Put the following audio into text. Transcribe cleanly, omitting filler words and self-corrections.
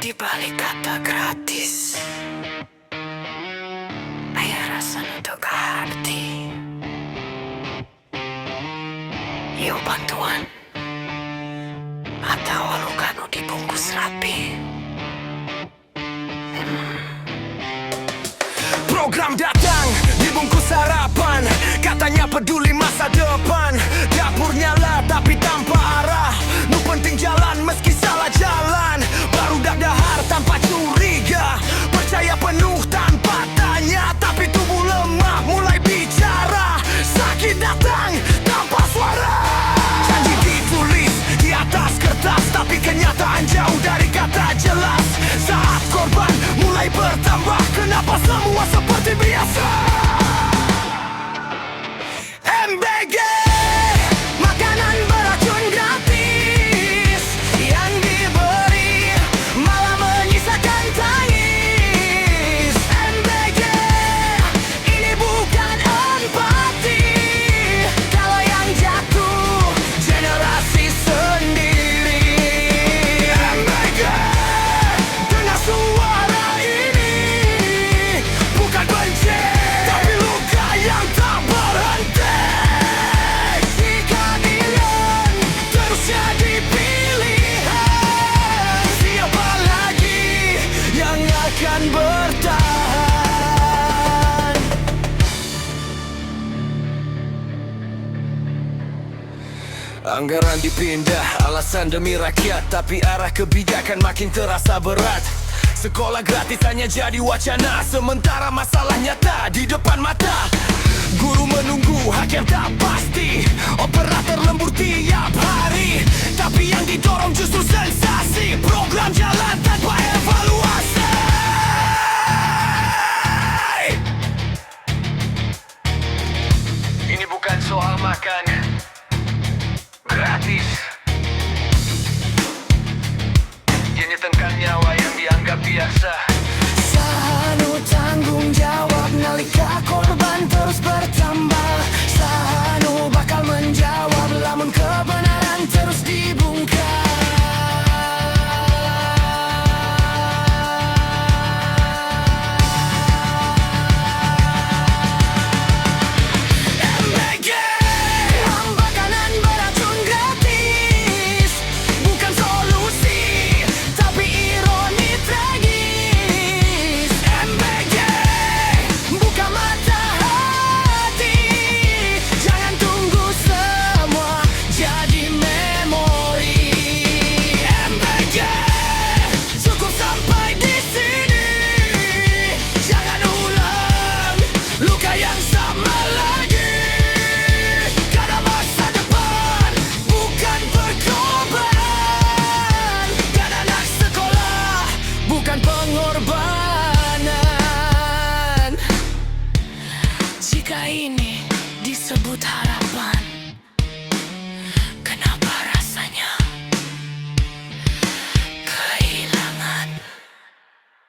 Di balik kata gratis, ayah rasa untuk hati. Yuk bantuan atau walukanu dibungkus rapi. Program datang dibungkus harapan, katanya peduli masa depan. Dapur nyala tapi tanpa arah, nu penting jalan meski salah jalan. Baru dak dahar tanpa curiga, percaya penuh tanpa tanya. Tapi tubuh lemah mulai bicara, sakit datang tanpa suara. Janji ditulis di atas kertas, tapi kenyataan jauh dari kata jelas. Saat korban mulai bertambah, kenapa semua seperti biasa? MBG, makanan beracun gratis yang diberi malah menyisakan tangis. MBG, ini bukan empati. Kalau yang jatuh generasi sendiri. MBG, dengar suara ini, bukan benci, tapi luka yang tak berhenti. Jika pilihan terus jadi pilihan, siapa lagi yang akan bertahan? Anggaran dipindah, alasan demi rakyat, tapi arah kebijakan makin terasa berat. Sekolah gratis hanya jadi wacana, sementara masalah nyata di depan mata. Guru menunggu, hakim tak pasti, operator lembur tiap hari. Tapi yang didorong justru sensasi, program jalan tanpa evaluasi. Ini bukan soal makan gratis, ini tentang nyawa yang dianggap biasa. Sahanu tanggung jawab nalika korban terus bertambah. Sahanu bakal menjawab lamun kebenaran terus dibungkam. MBG, makanan beracun gratis bukan solusi, tapi ironi tragis. MBG, buka mata hati, jangan tunggu semua jadi memori. MBG, cukup sampai di sini, jangan ulang luka yang sama lagi. Karena masa depan bukan percobaan, dan anak sekolah bukan pengorbanan. Jika ini disebut harapan,